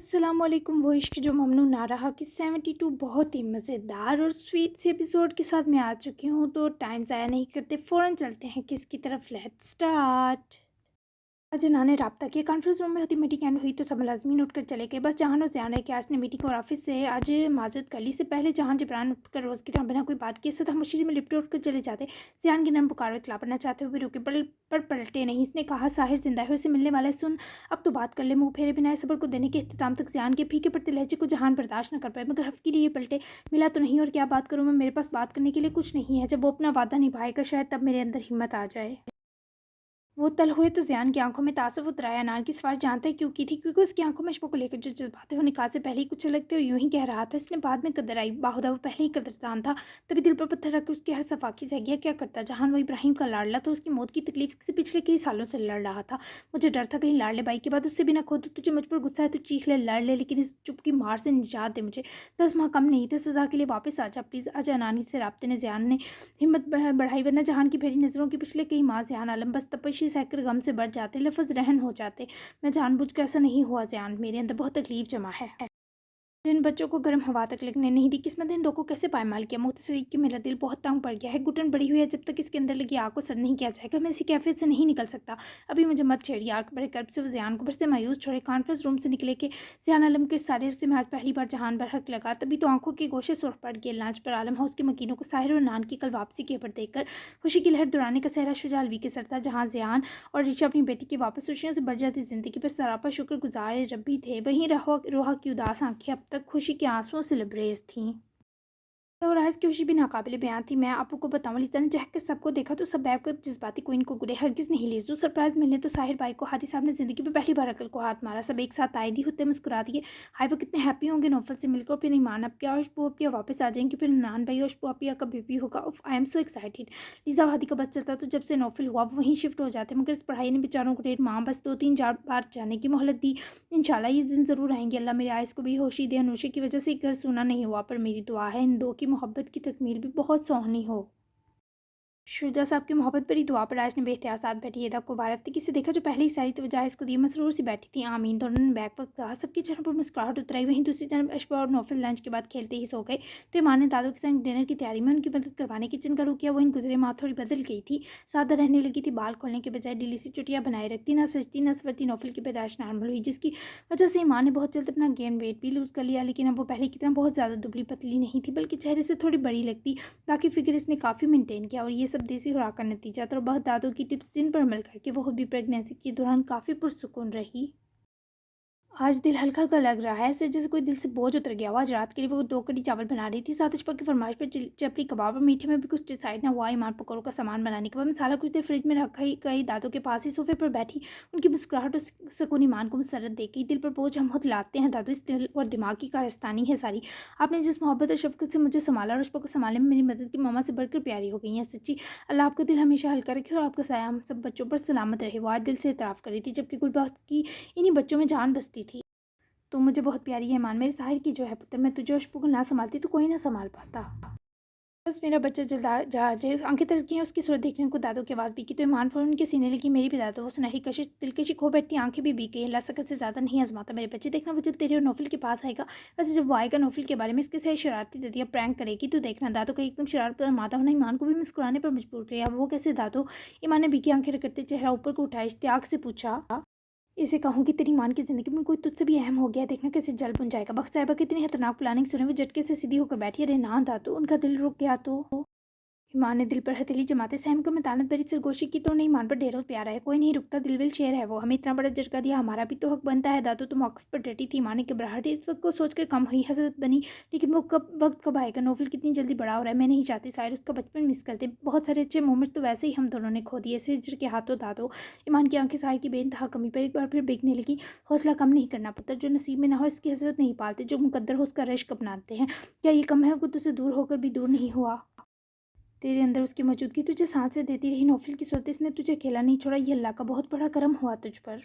अस्सलाम वालेकुम। वो इश्क जो ममनू ना रहा कि 72 बहुत ही मज़ेदार और स्वीट से एपिसोड के साथ मैं आ चुकी हूँ। तो टाइम ज़ाया नहीं करते, फ़ौरन चलते हैं किसकी तरफ। Let's start. आज जनान ने रब्ता किया। कॉन्फ्रेंस रूम में होती मीटिंग एंड हुई तो सब मुलाजमीन उठकर चले गए। बस जहान और ज़ियान रहे कि आज ने मीटिंग और ऑफिस से आज माजत कर ली। से पहले जहान जबरान उठकर रोज़ की तरह बिना कोई बात किए सदा मशीन में लिपटे उठकर चले जाते। ज़ियान की नरम पुकार इतला पड़ना चाहते हुए रुके पर पलटे नहीं। इसने कहा साहिर जिंदा है, उससे मिलने वाला है, सुन अब तो बात कर ले। मुँह फेरे बिना सबर को देने के अख्ताम तक ज़ियान के फीके पड़ते लहजे को जहान बर्दाश्त न कर पाए, मगर हफ के लिए पलटे। मिला तो नहीं और क्या बात करूँ मैं, मेरे पास बात करने के लिए कुछ नहीं है। जब वो अपना वादा निभाएगा शायद तब मेरे अंदर हिम्मत आ जाए। वो तल हुए तो ज़ियान की आंखों में तासुफ उतराया। अनार की सवाल जानता है क्यों की थी, क्योंकि उसकी आंखों में अशफाक को लेकर जो जज्बाते वो निकाह से पहले ही कुछ लगते और यूं ही कह रहा था। इसने बाद में कदर आई, बाहुदा वो पहले ही कदरदान था। तभी दिल पर पत्थर रख के उसकी हर सफाकी सह गया। क्या करता जहान, वो इब्राहिम का लाडला तो उसकी मौत की तकलीफ से पिछले कई सालों से लड़ रहा था। मुझे डर था कहीं लाडले भाई के बाद उससे भी ना खो। तुझे मुझ पर गुस्सा है तो चीख ले, लड़ ले, लेकिन इस चुप की मार से निजात दे मुझे। 10 माह कम नहीं थे सज़ा के लिए, वापस आजा प्लीज़ आजा। अनानी से राब्ते ने ज़ियान ने हिम्मत बढ़ाई, वरना जहान की फेरी नज़रों के पिछले कई माह ज़ियान आलम बस तपस्वी सहकर गम से बढ़ जाते, लफ्ज़ रहन हो जाते। मैं जानबूझकर ऐसा नहीं हुआ ज़ियान, मेरे अंदर बहुत तकलीफ जमा है। जिन बच्चों को गर्म हवा तक लगने नहीं दी किस्मत ने इन दो को कैसे पायमाल किया। मुख्तसर कि मेरा दिल बहुत तंग पड़ गया है, घुटन बड़ी हुई है। जब तक इसके अंदर लगी आग को सर नहीं किया जाएगा मैं इसी कैफियत से नहीं निकल सकता। अभी मुझे मत छेड़िए। आग बड़े कर्ब से वो ज़ियान को बरसे मायूस छोड़े कॉन्फ्रेंस रूम से निकले कि ज़ियान आलम के सारे अरसे में आज पहली बार जहान बरहक लगा। तभी तो आंखों के गोशे सुर्ख पड़ गए। लांच पर आलम हाउस के मकीनों को साहिर और नान की कल वापसी की खबर देखकर खुशी की लहर दौड़ाने का सहरा शुजा अलवी के सर था। जहाँ ज़ियान और ऋषा अपनी बेटी की वापस खुशियों से बढ़ जाती जिंदगी पर सरापा शुक्रगुजार रब्बी थे, वहीं रोहा की उदास आंखें अब तक खुशी के आंसुओं से लबरेज थीं। तो राइस की खुशी भी नाकाबिले बयान थी। मैं आपको को बताऊं, लिसा ने चहक कर सबको देखा तो सब बैग कर जज्बाती क्वीन को गुरे हरगिज़ नहीं लीजू। सरप्राइज मिलने तो साहिर भाई को हादी साहब ने ज़िंदगी में पहली बार अकल को हाथ मारा। सब एक साथ आए दी होते मुस्कुरा दिए। हाय वो कितने हैप्पी होंगे नौफल से मिलकर। फिर ईमान अपिया और खुशबू अपिया वापस आ जाएंगे, फिर नान भाई और खुशबू अपिया का बेबी होगा। उफ I am so excited. Lisa और हादी का बस चलता तो जब से नौफल हुआ वो वहीं शिफ्ट हो जाते, मगर इस पढ़ाई ने बेचारों को डेढ़ माँ बस 2-3 बार जाने की मोहलत दी। इंशाल्लाह ये दिन ज़रूर आएंगे। अल्लाह मेरे आयस को भी होशी दे। अनुषी की वजह से घर सूना नहीं हुआ, पर मेरी दुआ है इन दो की मोहब्बत की तकमील भी बहुत सोहनी हो। शुजा साहब की मोहब्बत भरी दुआ पर आज ने बेख्तियार साथ बैठी एदा को भारती किसी देखा जो पहले ही सारी तवज्जो इसको दी। मसरूर सी बैठी थी आमीन। दोनों ने बैग पर कहा, सबके चेहरों पर मुस्कुराहट उतराई। वहीं दूसरी तरफ अशबा और नौफल लंच के बाद खेलते ही सो गए। तो ईमान ने दादू के संग डिनर की तैयारी में उनकी मदद करवाने किचन का रुक किया। वो इन गुजरे माह थोड़ी बदल गई थी, सादा रहने लगी थी। बाल खोलने के बजाय ढीली सी चुटियाँ बनाए रखती, ना सजती ना सवरती। नौफल की पैदाइश नॉर्मल हुई, जिसकी वजह से ईमान ने बहुत जल्द अपना गेन वेट भी लूज़ कर लिया। लेकिन अब वो पहले की तरह बहुत ज़्यादा दुबली पतली नहीं थी, बल्कि चेहरे से थोड़ी बड़ी लगती। बाकी फिगर इसने काफ़ी मेंटेन किया, और ये सब देसी खुराक का नतीजा था। और बहुत दादों की टिप्स जिन पर अमल करके वो खुद भी प्रेगनेंसी के दौरान काफ़ी पुरसुकून रही। आज दिल हल्का हल्का लग रहा है, ऐसे जैसे कोई दिल से बोझ उतर गया हो। आज रात के लिए वो 2 कड़ी चावल बना रही थी, साथ अशफाक की फरमाइश पर चपली कबाब और मीठे में भी कुछ डिसाइड ना हुआ। ईमान पकौड़ों का सामान बनाने के बाद मसाला कुछ देर फ्रिज में रखा ही कहीं दादों के पास ही सोफे पर बैठी उनकी मुस्कुराहट और सुकून ईमान को मसरत दे गई। दिल पर बोझ हम खुद लाते हैं दादू, इस दिल और दिमाग की कारस्तानी है सारी। आपने जिस मोहब्बत और शफकत से मुझे संभाला और अशफाक को संभालने में मेरी मदद की, मम्मा से बढ़कर प्यारी हो गई हैं सच्ची। अल्लाह आपका दिल हमेशा हल्का रखे और आपका साया हम सब बच्चों पर सलामत रहे। वो आज दिल से इतराफ़ कर रही थी, जबकि गुलबख्त की इन्हीं बच्चों में जान बसती थी। तू मुझे बहुत प्यारी है ईमान, मेरे साहिर की जो है पुत्र। मैं तुझे अशफाक को ना संभालती तो कोई ना संभाल पाता। बस मेरा बच्चा जल्दा जहाज है। आंखें तरस गई हैं उसकी सूरत देखने को। दादों की आवाज़ भी की तो ईमान फ़ौरन उनके सीने लगी। मेरी भी दादो। वो सुनहरी कशिश दिलकशी खो बैठती, आंखें भी बीक गई। अल्लाह सकत से ज़्यादा नहीं आजमाता मेरे बच्चे। देखना वो जब तेरे और नौफल के पास आएगा, वैसे जब वो आएगा नौफल के बारे में इसके साथ शरारती ददिया प्रैंक करेगी तो देखना। दादों का एकदम शरारत पर माता होना ईमान को भी मुस्कुराने पर मजबूर किया। अब वो कैसे दादो? ईमान ने बीकी आंखें रगड़ते चेहरा ऊपर को उठाया, इश्तियाक से पूछा, इसे कहूँ कि तेरी मान की ज़िंदगी में कोई तुझसे भी अहम हो गया, देखना कैसे जल बुन जाएगा। बख्त साहिबा की इतनी खतरनाक प्लानिंग सुने वो झटके से सीधी होकर बैठी। अरे ना दादू, उनका दिल रुक गया तो। ईमान ने दिल पर हथेली जमाते सहम कर मतानत भरी सरगोशी की तो नहीं। ईमान पर ढेरों प्यारा है, कोई नहीं रुकता, दिलविल शेर है वो। हमें इतना बड़ा झटका दिया, हमारा भी तो हक बनता है। दादू तो मौक़िफ़ पर डटी थी। ईमान की घबराहट इस वक्त को सोचकर कम हुई, हसरत बनी। लेकिन वो वक्त कब आएगा? नौफल कितनी जल्दी बड़ा हो रहा है, मैं नहीं चाहती साहिर उसका बचपन मिस करते। बहुत सारे अच्छे मोमेंट तो वैसे ही हम दोनों ने खो दिए हिज्र के हाथों दादो। ईमान की आंखें साहिर की बेइंतहा कमी पर एक बार फिर बिकने लगी। हौसला कम नहीं करना पुत्र, जो नसीब में ना हो इसकी हसरत नहीं पालते, जो मुकद्दर हो उसका रश्क अपनाते हैं। क्या ये कम है? वो तुझसे दूर होकर भी दूर नहीं हुआ। तेरे अंदर उसकी मौजूदगी तुझे सांसें देती रही। नौफल की सूरत, इसने तुझे अकेला नहीं छोड़ा। ये अल्लाह का बहुत बड़ा करम हुआ तुझ पर।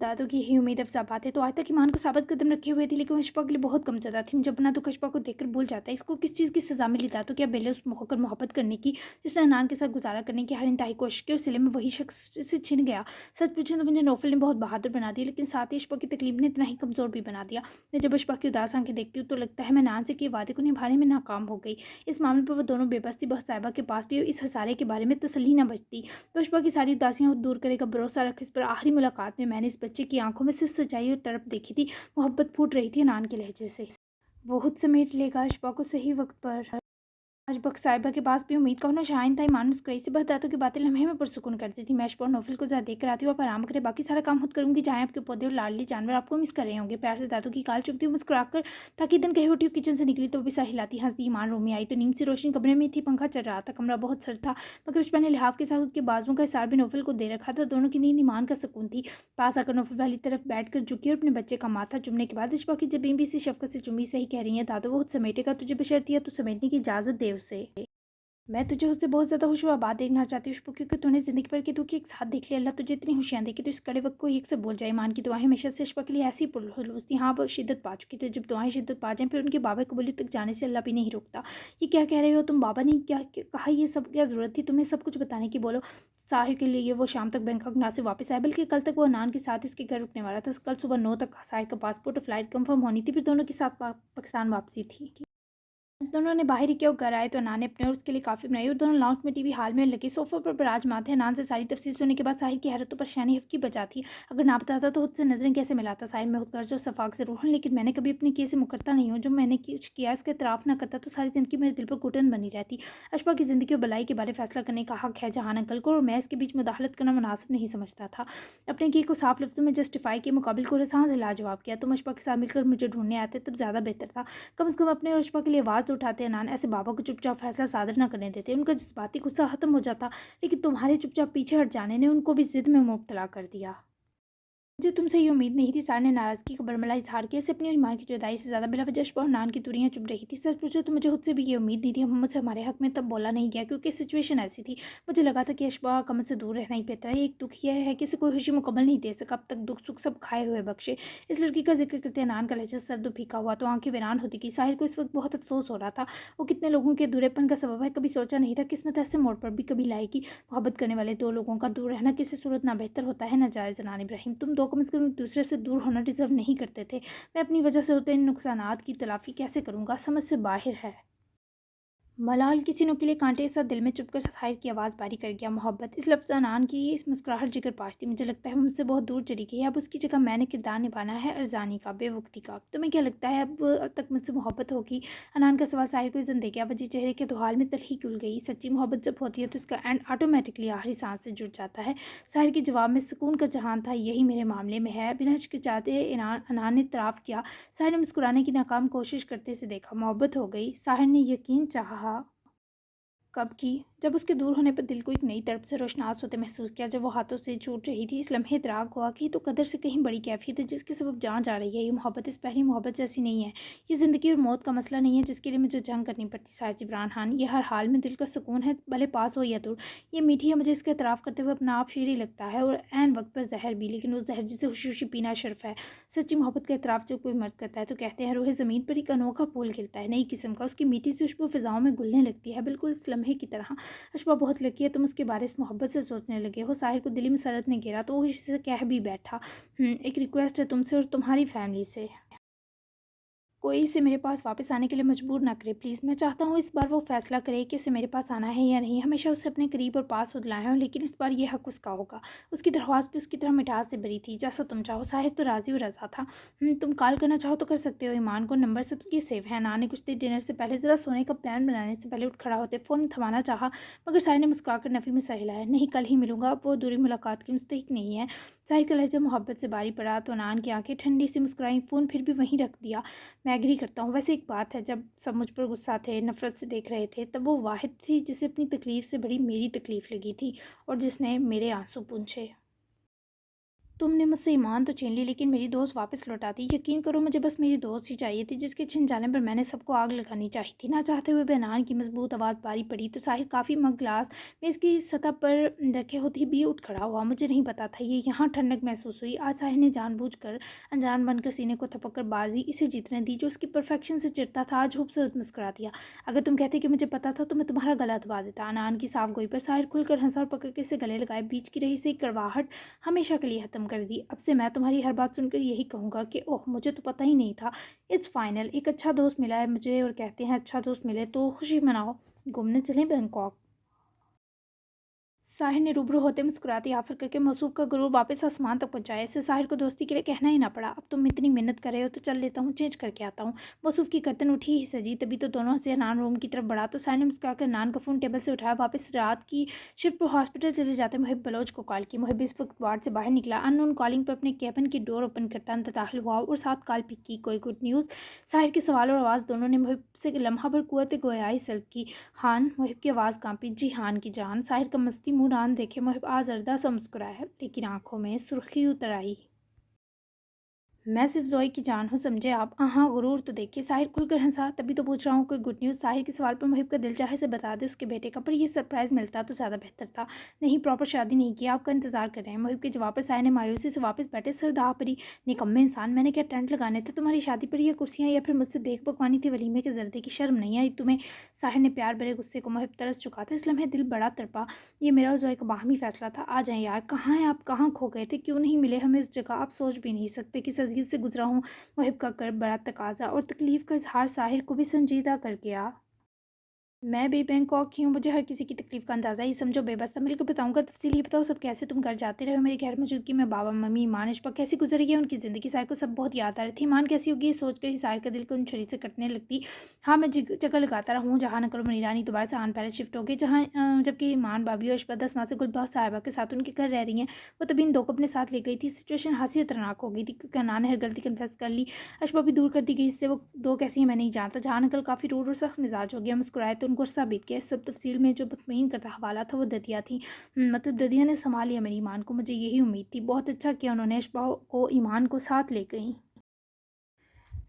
दादू की ही उम्मीद अफ़ज़ा बात है तो आज तक ईमान को साबित कदम रखे हुए थी, लेकिन वो अशफाक के लिए बहुत कम सज़ा थी। जब अपना दुख अशफाक को देखकर भूल जाता है। इसको किस चीज़ की सज़ा मिली? दादू क्या बेलुस होकर मोहब्बत करने की, जिसने अनान के साथ गुजारा करने की हर इंतहाई कोशिश की और सिले में वही शख्स से छिन गया। सच पूछें तो मुझे नौफल ने बहुत बहादुर बना दिया, लेकिन साथ ही अशफाक की तकलीफ ने इतना ही कमज़ोर भी बना दिया। मैं जब अशफाक की उदास आंखें देखती हूँ तो लगता है मैं अनान से किए वादे को निभाने में नाकाम हो गई। इस मामले पर वो दोनों बेबस थी। बस साहिबा के पास भी इस हसारे के बारे में तसल्ली न बचती। पुष्पा की सारी उदासियां दूर करेगा भरोसा रख। इस पर आखिरी मुलाकात में मैंने इस बच्चे की आंखों में सिर्फ सच्चाई और तड़प देखी थी। मोहब्बत फूट रही थी अनान के लहजे से। वो खुद समेट लेगा अशफाक को सही वक्त पर। आज बख्श साहिबा के पास भी उम्मीद का होना शायद था। ईमान मुस्कुराई से बस दांतों की बातें लम्हे में पुरसुकून करती थी। मैं अशफाक और नौफल को ज़रा देख कर आती हूँ, आप आराम करें, बाकी सारा काम खुद करूँगी। चाहे आपके पौधे और लाडली जानवर आपको मिस कर रहे होंगे। प्यार से दांतों की काल चुभती हुई मुस्कुराकर ताकि दिन कहीं उठी किचन से निकली तो भी सर हिलाती हंसती। ईमान रूम में आई तो नींद से रोशनी कमरे में थी, पंखा चल रहा था। कमरा बहुत सर्द था, मगर अशफा ने लिहाफ के साथ उसके बाजुओं का इशार भी नौफल को दे रखा था। दोनों की नींद ईमान का सुकून थी। पास आकर नौफल वाली तरफ बैठ कर झुकी और अपने बच्चे का माथा चुमने के बाद अशफा की जबीन भी इसी शफकत से चुमी। सही कह रही है दादो, वो खुद समेटेगा तुझे, बशर्ते तू समेटने की इजाज़त दे उसे। मैं तुझे उससे बहुत ज़्यादा खुशबाबाद देखना चाहती हूँ पुष्पा, क्योंकि तूने ज़िंदगी भर के दुख एक साथ देख लिया। अल्लाह तुझे इतनी खुशियाँ दे कि तू इस कड़े वक्त को एक से बोल जाए। ईमान की दुआएं हमेशा से पुष्पा के लिए ऐसी पुरखलूस थी। हाँ, अब शिद्दत पा चुकी थी। जब दुआएं शिद्दत पा जाएं फिर उनके बाबा कबूली तक जाने से अल्लाह भी नहीं रोकता। ये क्या कह रहे हो तुम? बाबा ने कहा? ये सब क्या ज़रूरत थी तुम्हें सब कुछ बताने की? बोलो। साहिर के लिए वो शाम तक बैंकॉक ना से वापस आए, बल्कि कल तक वो अनान के साथ ही उसके घर रुकने वाला था। कल सुबह 9 तक साहिर का पासपोर्ट और फ्लाइट कंफर्म होनी थी, फिर दोनों के साथ पाकिस्तान वापसी थी। दोनों ने बाहर ही किया और घर आए तो अनान ने अपने और उसके लिए काफ़ी बनाई और दोनों लाउंज में टीवी हाल में लगे सोफे पर विराजमान थे। अनान से सारी तफसील सुनने के बाद साहिर की हैरत तो परेशानी हफ्की बचा थी। अगर ना बताता तो उससे नजरें कैसे मिलाता? साहिर मैं खुद गर्ज और सफाक से रूह हूँ, लेकिन मैंने कभी अपने किए से मुकरता नहीं हूँ। जो मैंने कुछ किया इसका इतराफ़ ना करता तो सारी ज़िंदगी मेरे दिल पर घुटन बनी रहती। अशफा की ज़िंदगी और भलाई के बारे फैसला करने का हक है जहान अंकल को, और मैं इसके बीच मुदाखलत करना मुनासिब नहीं समझता था। अपने किए को साफ लफ्ज़ों में जस्टिफाई के मुकाबिल को रसान से लाजवाब किया। तुम अशफा के साथ मिलकर मुझे ढूंढने आते तब ज़्यादा बेहतर था। कम से कम अपने और अशफा के लिए आवाज़ तो उठाते। अनान ऐसे बाबा को चुपचाप फैसला सादर न करने देते। उनका जज्बाती गुस्सा खत्म हो जाता, लेकिन तुम्हारे चुपचाप पीछे हट जाने ने उनको भी जिद में मुब्तला कर दिया। मुझे तुमसे ये उम्मीद नहीं थी। सार ने नाराज़गी का बरमला इजहार किया। इसे अपनी और ईमान की जुदाई से ज़्यादा बिलावजह अशफा और नान की दूरियां चुभ रही थी। सच पूछो तो मुझे खुद से भी ये उम्मीद नहीं थी। मोहम्मद से हमारे हक में तब बोला नहीं गया क्योंकि सिचुएशन ऐसी थी। मुझे लगा था कि अशफा का मुझसे दूर रहना ही बेहतर है। एक दुख यह है कि उसे कोई खुशी मुकम्मल नहीं दे सका। अब तक दुख सुख सब खाए हुए बख्शे। इस लड़की का जिक्र करते नान का लहजा सर्द और फीका हुआ तो आंखें वीरान होती गई। साहिर को इस वक्त बहुत अफसोस हो रहा था। वो कितने लोगों के दूरेपन का सबब है, कभी सोचा नहीं था किस्मत ऐसे मोड़ पर भी कभी लाएगी। मोहब्बत करने वाले दो लोगों का दूर रहना किसी सूरत ना बेहतर होता है ना जायज़। अनान इब्राहिम, तुम दो कम से कम एक दूसरे से दूर होना डिजर्व नहीं करते थे। मैं अपनी वजह से होते इन नुकसानात की तलाफ़ी कैसे करूँगा? समझ से बाहर है। मलाल किसी नुकीले कांटे के साथ दिल में चुभकर साहिर की आवाज़ बारी कर गया। मोहब्बत, इस लफ्ज़ अनान की इस मुस्कुराहट जिगर पाश थी। मुझे लगता है वो मुझसे बहुत दूर चली गई है। अब उसकी जगह मैंने किरदार निभाना है अरजानी का, बेवक्ती का। तुम्हें क्या लगता है अब तक मुझसे मोहब्बत होगी? अनान का सवाल साहिर को इज़्ज़त दे गया। वजी चेहरे के दुहाल में तलखी खुल गई। सच्ची मोहब्बत जब होती है तो उसका एंड ऑटोमेटिकली आखिरी सांस से जुड़ जाता है। साहिर के जवाब में सुकून का जहान था। यही मेरे मामले में है। बिना हिचकिचाते अनान ने इतराफ़ किया। साहिर ने मुस्कुराने की नाकाम कोशिश करते से देखा। मोहब्बत हो गई। साहिर ने यकीन चाहा। कब की? जब उसके दूर होने पर दिल को एक नई तड़प से रोशनास होते महसूस किया। जब वो हाथों से छूट रही थी इस लम्हे इदराक हुआ कि तो कदर से कहीं बड़ी कैफियत है जिसके सबब जान जा रही है। ये मोहब्बत इस पहली मोहब्बत जैसी नहीं है। ये ज़िंदगी और मौत का मसला नहीं है जिसके लिए मुझे जंग करनी पड़ती। साहिर जिब्रान खान, ये हर हाल में दिल का सुकून है, भले पास हो या दूर। ये मीठी है, मुझे इसका एतराफ़ करते हुए अपना आप शीरी लगता है और ऐन वक्त पर जहर भी, लेकिन वो जहर जिसे खुशी पीना शर्फ है। सच्ची मोहब्बत का एतराफ़ जब कोई मर्द करता है तो कहते हैं रूह ज़मीन पर एक अनोखा फूल खिलता है, नई किस्म का। उसकी मीठी सी खुशबू फ़िज़ाओं में घुलने लगती है, बिल्कुल इस लम्हे की तरह। अशफा, बहुत लकी है तुम उसके बारे में मोहब्बत से सोचने लगे हो। साहिर को दिली मसरत ने घेरा तो वो इससे कह भी बैठा, एक रिक्वेस्ट है तुमसे और तुम्हारी फैमिली से। कोई इसे मेरे पास वापस आने के लिए मजबूर ना करे प्लीज़। मैं चाहता हूँ इस बार वो फ़ैसला करे कि उसे मेरे पास आना है या नहीं। हमेशा उसे अपने करीब और पास दिलाया हूँ, लेकिन इस बार ये हक उसका होगा। उसकी दरख्वास्त भी उसकी तरह मिठास से भरी थी, जैसा तुम चाहो। साहिर तो राज़ी और रज़ा था। तुम कॉल करना चाहो तो कर सकते हो ईमान को, नंबर सबके सेव है। नानी कुछ देर डिनर से पहले ज़रा सोने का प्लान बनाने से पहले उठ खड़ा होते फ़ोन थमाना चाहा, मगर साहिर ने मुस्कुराकर नफ़ी में सर हिलाया। नहीं, कल ही मिलूंगा, अब वो दूरी मुलाकात की मुस्तहिक नहीं है। साहिर का लहजा मोहब्बत से बारी पड़ा तो नान की आंखें ठंडी सी मुस्कुराई। फ़ोन फिर भी वहीं रख दिया। मैं एग्री करता हूँ। वैसे एक बात है, जब सब मुझ पर गुस्सा थे, नफ़रत से देख रहे थे, तब वो वाहिद थी जिसे अपनी तकलीफ़ से बड़ी मेरी तकलीफ़ लगी थी और जिसने मेरे आंसू पूंछे। तुमने मुझसे ईमान तो छीन ली लेकिन मेरी दोस्त वापस लौटा दी। यकीन करो मुझे बस मेरी दोस्त ही चाहिए थी जिसके छिन जाने पर मैंने सबको आग लगानी चाहिए थी। ना चाहते हुए भी अनान की मजबूत आवाज़ बारी पड़ी तो साहिर काफ़ी मग गिलास में इसकी सतह पर रखे होते भी उठ खड़ा हुआ। मुझे नहीं पता था ये यहाँ ठंडक महसूस हुई। आज साहिर ने जानबूझकर अनजान बनकर सीने को थपक कर बाजी इसे जीतने दी जो उसकी परफेक्शन से चिढ़ता था। आज खूबसूरत मुस्कुरा दिया। अगर तुम कहते कि मुझे पता था तो मैं तुम्हारा गला दबा देता। अनान की साफ गोई पर साहिर खुलकर हंसा और पकड़ के इसे गले लगाए। बीच की रही से कड़वाहट हमेशा के लिए ख़त्म कर दी। अब से मैं तुम्हारी हर बात सुनकर यही कहूँगा कि ओह मुझे तो पता ही नहीं था। इट्स फाइनल, एक अच्छा दोस्त मिला है मुझे और कहते हैं अच्छा दोस्त मिले तो खुशी मनाओ। घूमने चलें बैंकॉक। साहिर ने रूबरू होते मुस्कुराती ऑफर करके मसूफ का गुरूर वापस आसमान तक पहुंचाया। इससे साहिर को दोस्ती के लिए कहना ही ना पड़ा। अब तुम इतनी मेहनत कर रहे हो तो चल लेता हूँ, चेंज करके आता हूँ। मसूफ की गर्दन उठी ही सजी तभी तो दोनों से नान रूम की तरफ बढ़ा तो साहिर ने मुस्कुराकर नान का फ़ोन टेबल से उठाया। वापस रात की शिफ्ट पर हॉस्पिटल चले जाते मुहिब बलोच को कॉल की। मुहिब इस वक्त वार्ड से बाहर निकला। अननोन कॉलिंग पर अपने कैबिन की डोर ओपन करता अंदर दाखिल हुआ और साथ कॉल पिक की। कोई गुड न्यूज़? साहिर के सवाल और आवाज़ दोनों ने मुहिब से लम्हा भर कुव्वत गोयाई सल्ब की। हान, मुहिब की आवाज़ कांपी। जी हान की जान। साहिर का मस्ती मुंह रान देखे मुहिब आजर्दा सा मुस्कुराया लेकिन आंखों में सुर्खी उतर आई। मैं सिर्फ ज़ोई की जान हूँ, समझे आप? हाँ गुरूर तो देखिए। साहिर खुलकर हंसा। तभी तो पूछ रहा हूँ कोई गुड न्यूज़। साहिर के सवाल पर मुहिब का दिल चाहे से बता दे उसके बेटे का, पर यह सरप्राइज़ मिलता तो ज़्यादा बेहतर था। नहीं, प्रॉपर शादी नहीं की, आपका इंतजार कर रहे हैं। मुहिब के जवाब पर साहिर ने मायूसी से वापस बैठे। सरदाह परी, निकम्मे इंसान, मैंने क्या टेंट लगाने थे तुम्हारी शादी पर? यह कुर्सियाँ या फिर मुझसे देख पकवानी थी वलीमे के जर्दे की? शर्म नहीं आई तुम्हें? साहिर ने प्यार भरे गुस्से को मुहिब तरस चुका था। इस लम्हे दिल बड़ा तड़पा। ये मेरा और ज़ोई का बाहमी फैसला था। आ जाएँ यार, कहाँ हैं आप? कहाँ खो गए थे? क्यों नहीं मिले हमें उस जगह? आप सोच भी नहीं सकते किस अज़ीज़ से गुजरा हूँ। मुहिब का कर बड़ा तकाजा और तकलीफ़ का इजहार साहिर को भी संजीदा कर गया। मैं भी बैंकॉक ही हूँ, मुझे हर किसी की तकलीफ़ का अंदाज़ा ही समझो। बेबस था, मिलकर बताऊँगा। तफ़सील ये बताओ सब कैसे तुम घर जाते रहे हो मेरी गैर मौजूदगी में? बाबा मम्मी ईमान इशफ़ा कैसी गुजरी है उनकी ज़िंदगी? साहिर को सब बहुत याद आ रही थी। ईमान कैसी होगी ये सोच कर ही साहिर का दिल को उन छुरी से कटने लगती। हाँ, मैं चक्कर लगाता रहा हूँ जहाँ नकल मनीरानी दोबारा से आन पैलेस शिफ्ट हो गई जहाँ जबकि ईमान भाभी और इशफ़ा 10 माह से गुलबख्श साहिबा के साथ उनके घर रह रही हैं। वो तभी इन दो को अपने साथ ले गई थी। सिचुएशन हंसी खतरनाक हो गई थी क्योंकि अनान ने हर गलती कन्फेस कर ली। अशबा भी दूर कर दी गई। इससे वो दो कैसी हैं मैं नहीं जानता। जहाँ नकल काफ़ी रूड और सख्त मिजाज हो गया। मुस्कुराए तो उनको गुस्सा बीत गया। इस सब तफसील में जो मुतमईन करता हवाला था वो ददिया थी। मतलब ददिया ने संभाल लिया मेरी ईमान को, मुझे यही उम्मीद थी। बहुत अच्छा किया उन्होंने अशबा को ईमान को साथ ले गई।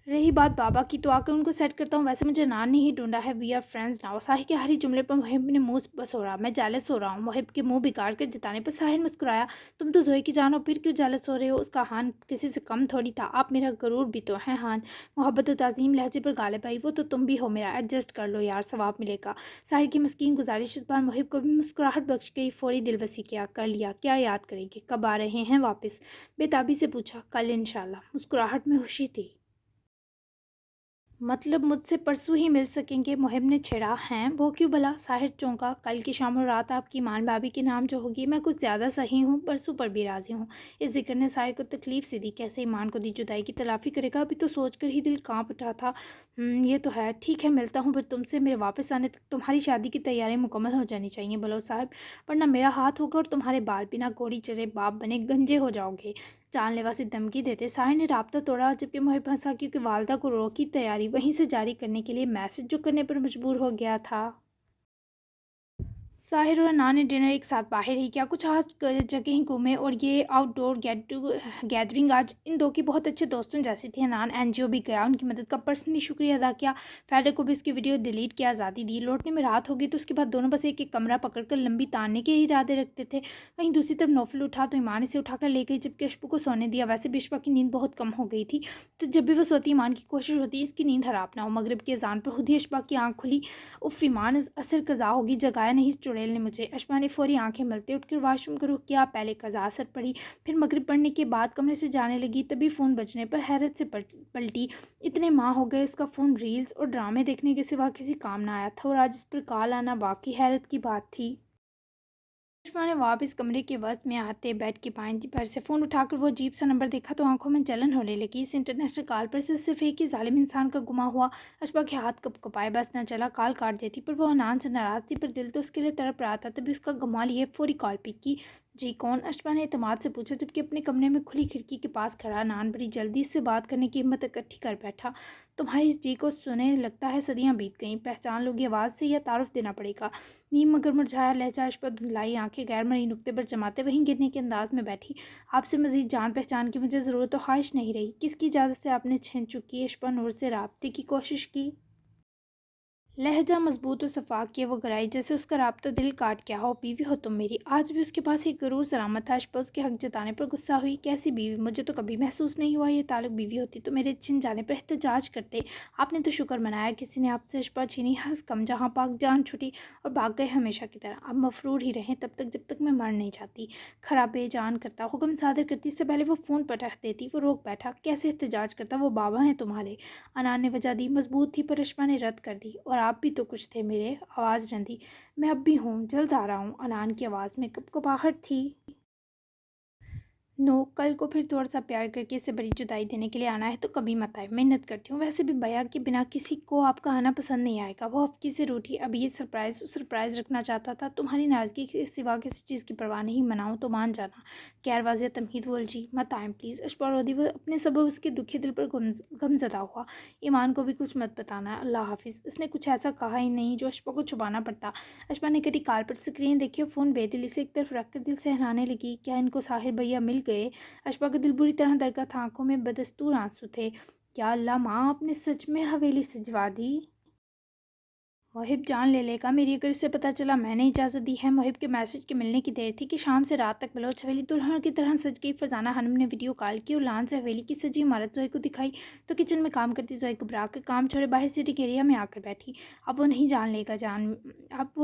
रही बात बाबा की तो आकर उनको सेट करता हूँ। वैसे मुझे नान ने ही ढूंढा है। We are friends now. Sahir के हर ही जुमले पर मुहिब ने मुंह बस हो रहा। मैं जेलस हो रहा हूँ। मुहिब के मुंह बिगाड़ कर जिताने पर साहिर मुस्कुराया। तुम तो जोई की जान हो, फिर क्यों जेलस हो रहे हो? उसका हान किसी से कम थोड़ी था। आप मेरा गरूर भी तो हैं हान। मोहब्बत और ताज़ीम लहजे पर गालिब आई। वो तो तुम भी हो मेरा, एडजस्ट कर लो यार, सवाब मिलेगा। साहिर की मस्कीन गुजारिश इस बार मुहिब को भी मुस्कुराहट बख्श गई। फौरी दिलवसी किया। कर लिया। क्या याद करेंगे? कब आ रहे हैं वापस? बेताबी से पूछा। कल इंशाल्लाह। मुस्कुराहट में खुशी थी। मतलब मुझसे परसों ही मिल सकेंगे? मुहिब ने छेड़ा। हैं वो क्यों भला? साहिर चौंका। कल की शाम और रात आपकी ईमान भाभी के नाम जो होगी। मैं कुछ ज़्यादा सही हूँ, परसों पर भी राज़ी हूँ। इस जिक्र ने साहिर को तकलीफ़ सी दी। कैसे ईमान को दी जुदाई की तलाफ़ी करेगा? अभी तो सोच कर ही दिल कांप उठा था। ये तो है। ठीक है, मिलता हूँ फिर तुमसे। मेरे वापस आने तक तुम्हारी शादी की तैयारी मुकम्मल हो जानी चाहिए बलोच साहब, वरना मेरा हाथ होगा और तुम्हारे बाल बिना घोड़ी चढ़े बाप बने गंजे हो जाओगे। जानलेवा से धमकी देते साहिर ने राब्ता तोड़ा जबकि मुहिब हंसा क्योंकि वालदा को रो की तैयारी वहीं से जारी करने के लिए मैसेज जो करने पर मजबूर हो गया था। साहिर और अना ने डिनर एक साथ बाहर ही किया। कुछ खास जगह ही घूमे और ये आउटडोर गैदरिंग आज इन दो की बहुत अच्छे दोस्तों जैसी थी। अनान एनजीओ भी गया, उनकी मदद का पर्सनली शुक्रिया अदा किया। फैडर को भी उसकी वीडियो डिलीट किया, आज़ादी दी। लौटने में रात होगी तो उसके बाद दोनों बस एक एक कमरा पकड़कर लंबी तानने के ही इरादे रखते थे। वहीं दूसरी तरफ नौफल उठा तो ईमान इसे उठाकर ले गई जबकि अशबू को सोने दिया। वैसे भी अशबा की नींद बहुत कम हो गई थी तो जब भी वो सोती ईमान की कोशिश होती इसकी नींद हराम ना हो। मगरिब की अजान पर खुद ही अशबा की आँख खुली। उफ़ ईमान, असर कज़ा होगी, जगाया नहीं इस चुड़ैल ने मुझे। अशबा ने फ़ौरी आंखें मलते उठकर वाशरूम का रुख किया। पहले कज़ा असर पड़ी, फिर मगरिब पढ़ने के बाद कमरे से जाने लगी। तभी फ़ोन बजने पर हैरत से पलटी। इतने माह हो गए उसका फ़ोन रील्स और ड्रामे देखने के सिवा किसी काम ना आया था और आज इस पर कॉल आना वाकई हैरत की बात थी। सुषमा ने वापस कमरे के वस्त में आते बेड की पायंती पर से फ़ोन उठाकर वो अजीब सा नंबर देखा तो आंखों में जलन होने लगी। इस इंटरनेशनल कॉल पर से सिर्फ एक ही जालिम इंसान का गुमा हुआ। अशबा के हाथ कप कपाए, बस न चला कॉल काट देती पर वो अनान से नाराज़ थी पर दिल तो उसके लिए तड़प रहा था। तभी उसका गुमा लिए फौरी कॉल पिक की। जी कौन? अशफा ने इत्मीनान से पूछा, जबकि अपने कमरे में खुली खिड़की के पास खड़ा अनान बड़ी जल्दी से बात करने की हिम्मत इकट्ठी कर बैठा। तुम्हारी इस जी को सुने लगता है सदियां बीत गईं। पहचान लोगी आवाज़ से या तारुफ देना पड़ेगा? नीम मगर मुरझाया लहजा अशफा धुंधलाई आंखें गैर मरी नुक्ते पर जमाते वहीं गिरने के अंदाज में बैठी। आपसे मजीद जान पहचान की मुझे ज़रूरत तो ख्वाहिश नहीं रही। किसकी इजाज़त से आपने छीन चुकी? अशफा नूर से राब्ते की कोशिश की। लहजा मजबूत और शफाक किए वो गराई जैसे उसका राब्ता दिल काट क्या हो। बीवी हो तुम मेरी। आज भी उसके पास एक गरूर सलामत था। अशपा उसके हक जताने पर गुस्सा हुई। कैसी बीवी? मुझे तो कभी महसूस नहीं हुआ ये ताल्लुक। बीवी होती तो मेरे छिन जाने पर एहतजाज करते। आपने तो शुक्र मनाया किसी ने आपसे। अशपा छीनी हंस कम जहाँ पाक जान छुटी और भाग गए हमेशा की तरह। अब मफरूर ही रहें तब तक जब तक मैं मर नहीं जाती। खराब बेजान करता, हुक्म सादर करती से पहले वो फ़ोन पर रख देती। वो रोक बैठा। कैसे एहतजाज करता? वो बाबा हैं तुम्हारे। अनान ने वजह दी। मजबूत थी पर अशफा ने रद्द कर दी। और आप भी तो कुछ थे मेरे। आवाज़ रंधी। मैं अब भी हूँ, जल्द आ रहा हूँ। अनान की आवाज़ में कपकपाहट थी। नो, कल को फिर थोड़ा सा प्यार करके इसे बड़ी जुदाई देने के लिए आना है तो कभी मत आए। मिन्नत करती हूँ। वैसे भी भैया के बिना किसी को आपका आना पसंद नहीं आएगा। वो हफ्की से रूठी। अब ये सरप्राइज़ रखना चाहता था। तुम्हारी नाराज़गी के सिवा किसी चीज़ की परवाह नहीं। मनाऊँ तो मान जाना। गैर वाजिया तमहीद बोल जी मत आए प्लीज़। अशफा रोदी वो अपने सबब उसके दुखी दिल पर गमज़दा हुआ। ईमान को भी कुछ मत बताना। अल्लाह हाफिज़। इसने कुछ ऐसा कहा ही नहीं जो अशफा को छुपाना पड़ता। अशफा ने कटी काल पर स्क्रीन देखी और फ़ोन बेदिली से एक तरफ रखकर दिल से हिलाने लगी। क्या इनको साहिर भैया मिल गए? अशफा का दिल बुरी तरह दरका था। आंखों में बदस्तूर आंसू थे। क्या अल्लाह माँ आपने सच में हवेली सजवा दी? मोहिब जान ले लेगा मेरी अगर उसे पता चला मैंने इजाज़त दी है। मोहिब के मैसेज के मिलने की देर थी कि शाम से रात तक बलोच हवेली दुल्हन की तरह सज गई। फरजाना हनम ने वीडियो कॉल की और लान से हवेली की सजी इमारत जोई को दिखाई तो किचन में काम करती जोई घबरा कर काम छोड़े बाहर सिटिंग एरिया में आकर बैठी। अब वो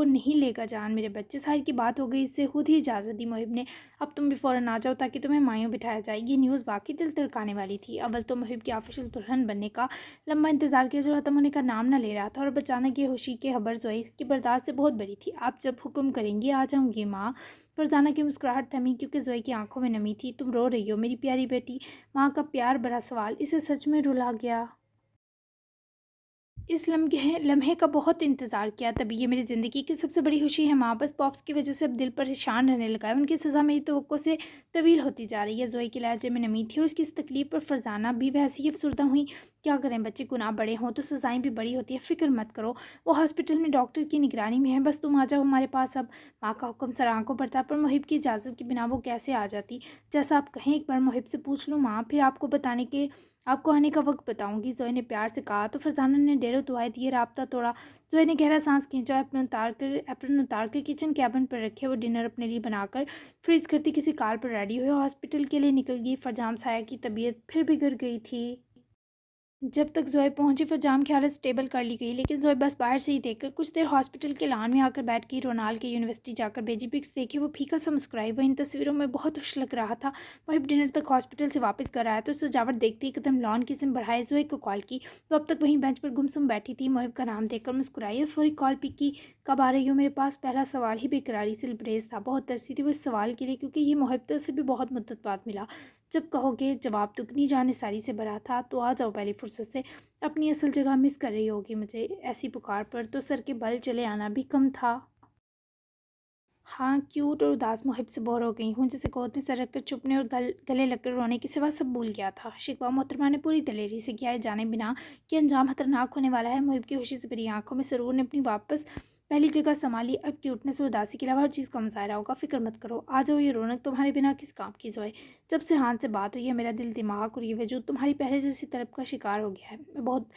नहीं लेगा जान मेरे बच्चे। सारी की बात हो गई। इससे खुद ही इजाज़त दी मोहिब ने। अब तुम भी फ़ौरन आ जाओ ताकि तुम्हें मायूं बिठाया जाए। ये न्यूज़ वाकई दिल तिड़काने वाली थी। अव्वल तो मोहिब की ऑफिशियल दुल्हन बनने का लंबा इंतजार किया जो ख़त्म होने का नाम न ले रहा था। और अब अचानक ये खुशी की खबर जोई की बर्दाश्त से बहुत बड़ी थी। आप जब हुक्म करेंगी आ जाऊंगी माँ। फरजाना की मुस्कुराहट थमी क्योंकि जोई की आंखों में नमी थी। तुम रो रही हो मेरी प्यारी बेटी? माँ का प्यार भरा सवाल इसे सच में रुला गया। इस लम्हे का बहुत इंतज़ार किया। तभी ये मेरी ज़िंदगी की सबसे बड़ी खुशी है माँ। बस पॉप्स की वजह से अब दिल परेशान रहने लगा है। उनकी सज़ा मेरी तवक्को से तवील होती जा रही है। जोई के लहजे में नमी थी और उसकी इस तकलीफ़ पर फरजाना भी वैसी ही अफसरदा हुई। क्या करें बच्चे, गुनाह बड़े हों तो सज़ाएँ भी बड़ी होती है। फ़िक्र मत करो, वो हॉस्पिटल में डॉक्टर की निगरानी में है। बस तुम आ जाओ हमारे पास अब। माँ का हुक्म सर आंखों पर था पर मुहिब की इजाज़त के बिना वो कैसे आ जाती? जैसा आप कहें एक बार मुहिब से पूछ लूँ माँ, फिर आपको आने का वक्त बताऊंगी। जोई ने प्यार से कहा तो फरजाना ने डेरों दुआएं दिए राब्ता तोड़ा। जोई ने गहरा सांस खींचा। एप्रन उतार कर किचन कैबिन पर रखे वो डिनर अपने लिए बनाकर फ्रीज करती किसी कार पर रेडी हुए हॉस्पिटल के लिए निकल गई। फरजाम साया की तबीयत फिर बिगड़ गई थी। जब तक ज़ोए पहुंची फरजाम की हालत स्टेबल कर ली गई, लेकिन ज़ोए बस बाहर से ही देखकर कुछ देर हॉस्पिटल के लॉन में आकर बैठ गई। रोनाल के यूनिवर्सिटी जाकर भेजी पिक्स देखी। वो फीका सा मुस्कुराई। वह इन तस्वीरों में बहुत खुश लग रहा था। वही डिनर तक हॉस्पिटल से वापस घर आया तो सजावट देखते ही कदम लॉन की सिम बढ़ाए ज़ोए को कॉल की। वो अब तक वहीं बेंच पर गुमसुम बैठी थी। मोहिब का नाम देखकर मुस्कुराई और फौरी कॉल पिक की। कब आ रही हो मेरे पास? पहला सवाल ही बेकरारी से लबरेज था। बहुत तरसी थी वो इस सवाल के लिए क्योंकि ये मोहिब तो उसे भी बहुत मुद्दत बाद मिला। जब कहोगे जवाब दुगनी जानिसारी से भरा था। तो आ जाओ पहली फुर्सत से। अपनी असल जगह मिस कर रही होगी मुझे। ऐसी पुकार पर तो सर के बल चले आना भी कम था। हाँ, क्यूट और उदास मुहिब से बोर हो गई हूँ। जैसे गोद में सर रखकर चुपने और गले लगकर रोने के सिवा सब भूल गया था। शिकवा मोहतरमा ने पूरी दलेरी से किया है जाने बिना कि अंजाम खतरनाक होने वाला है। मुहिब की खुशी से भरी आंखों में सरूर ने अपनी वापस पहली जगह संभाली। अब क्यूटनेस और उदासी के अलावा हर चीज़ का मुजाहरा होगा। फिक्र मत करो, आ जाओ। ये रौनक तुम्हारे बिना किस काम की जोए। जब से हाथ से बात हुई है मेरा दिल दिमाग और ये वजूद तुम्हारी पहले जैसी तलब का शिकार हो गया है। मैं बहुत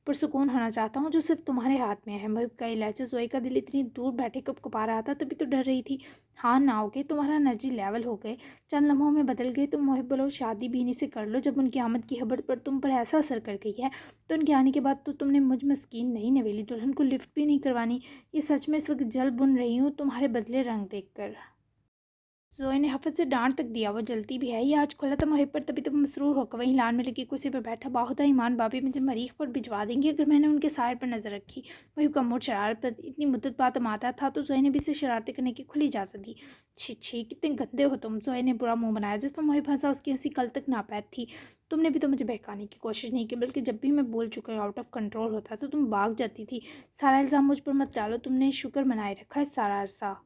पुरसुकून होना चाहता हूँ जो सिर्फ तुम्हारे हाथ में है। महबूब का इलाज जोई का दिल इतनी दूर बैठे कब कपा रहा था तभी तो डर रही थी। हाँ ना आओगे? तुम्हारा एनर्जी लेवल हो गए चंद लम्हों में बदल गए। तुम मोहिब बोलो शादी भी इन्हीं से कर लो। जब उनकी आमद की खबर पर तुम पर ऐसा असर कर गई है तो उनके आने के बाद तो तुमने मुझ मस्कीन नहीं नवेली दुल्हन को लिफ्ट भी नहीं करवानी। ये सच में इस वक्त जल बुन रही हूँ तुम्हारे बदले रंग देख कर। जोए ने हफ़त से डांट तक दिया। वो जलती भी है। ये आज खुला था मुहिब पर तभी तो मसरूर होकर वहीं लान में लगी कुर्सी पर बैठा बाहुदा ईमान बाबी मुझे मरीख पर भिजवा देंगे अगर मैंने उनके सायर पर नज़र रखी। मुहिब का मूड शरारत पर इतनी मुद्दत बाद माता था तो जोए ने भी इसे शरारतें करने की खुली इजाज़त दी। छी छी कितने गंदे हो तुम। जोए ने बुरा मुंह बनाया जिस पर मुहिब हंसा। उसकी हंसी कल तक नापैद थी। तुमने भी तो मुझे बहकाने की कोशिश नहीं की बल्कि जब भी मैं बोल चुका आउट ऑफ कंट्रोल होता तो तुम भाग जाती थी। सारा इल्ज़ाम मुझ पर मत डालो। तुमने शुक्र मनाए रखा है सारा अरसा।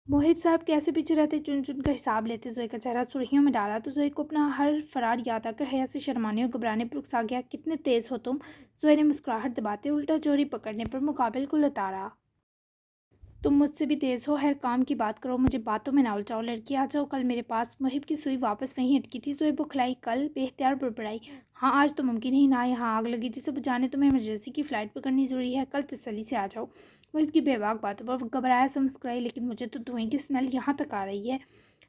मोहिब साहब कैसे पीछे रहते, चुन चुन कर हिसाब लेते। जोए का चेहरा सुर्खियों में डाला तो जोए को अपना हर फरार याद आकर हया से शर्माने और घबराने पर उकसा गया। कितने तेज हो तुम। जोए ने मुस्कुराहट दबाते उल्टा चोरी पकड़ने पर मुकाबिल को लताड़ा। तुम मुझसे भी तेज़ हो, हर काम की बात करो, मुझे बातों में ना उलझाओ। लड़की आ जाओ कल मेरे पास। मुहिब की सुई वापस वहीं अटकी थी। जोए बुखलाई। कल? बेख्तियार बड़बड़ाई। हाँ आज तो मुमकिन ही ना, यहाँ आग लगी जिसे बुझाने तुम्हें इमरजेंसी की फ़्लाइट पकड़नी ज़रूरी है। कल तसल्ली से आ जाओ। मुहिब की बेबाक बातों पर घबराया सा मुस्कुराई। लेकिन मुझे तो धुएं की स्मेल यहाँ तक आ रही है।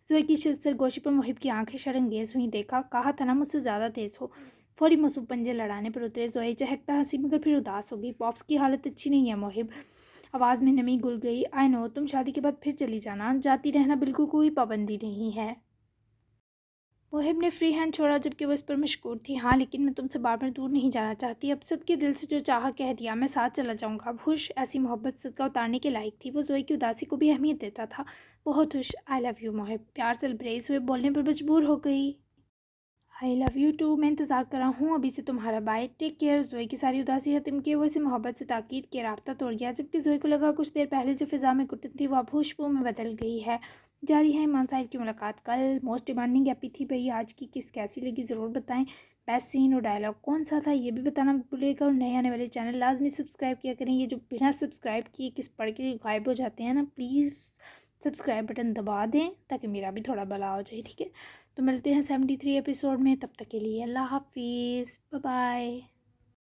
जोए की सरगोशी पर मुहिब की आंखें शर्मंगेज हुई। देखा, कहा था ना मुझसे ज़्यादा तेज़ हो। फौरी मसूब पंजे लड़ाने पर उतरे। जोए चहकता हंसी मगर फिर उदास हो गई। पॉप्स की हालत अच्छी नहीं है मोहिब। आवाज़ में नमी घुल गई। आई नो, तुम शादी के बाद फिर चली जाना, जाती रहना, बिल्कुल कोई पाबंदी नहीं है। मोहिब ने फ्री हैंड छोड़ा जबकि वो इस पर मशकूर थी। हाँ लेकिन मैं तुमसे बार बार दूर नहीं जाना चाहती। अब सद के दिल से जो चाहा कह दिया, मैं साथ चला जाऊंगा। अब खुश। ऐसी मोहब्बत सदका उतारने के लायक थी। वो जोई की उदासी को भी अहमियत देता था। बहुत खुश। I love you Mohib. प्यार से लबरेज हुए बोलने पर मजबूर हो गई। I love you too. मैं इंतज़ार कर रहा हूँ अभी से तुम्हारा। Bye, take care. जोई की सारी उदासी खत्म किए वो इसे मोहब्बत से ताकीद के रास्ता तोड़ गया। जबकि जोई को लगा कुछ देर पहले जो फिज़ा में घुटन थी वो अब खुशबू में बदल गई है। जारी है इमान साहिब की मुलाकात कल। मोस्ट डिमांडिंग एपी थी भाई आज की। किस कैसी लगी ज़रूर बताएं। बेस्ट सीन और डायलॉग कौन सा था ये भी बताना मत भूलिएगा। और नए आने वाले चैनल लाजमी सब्सक्राइब किया करें। ये जो बिना सब्सक्राइब किए किस पढ़ के गायब हो जाते हैं ना, प्लीज़ सब्सक्राइब बटन दबा दें ताकि मेरा भी थोड़ा भला हो जाए, ठीक है। तो मिलते हैं 73 एपिसोड में, तब तक के लिए अल्लाह हाफिज़, बाय बाय।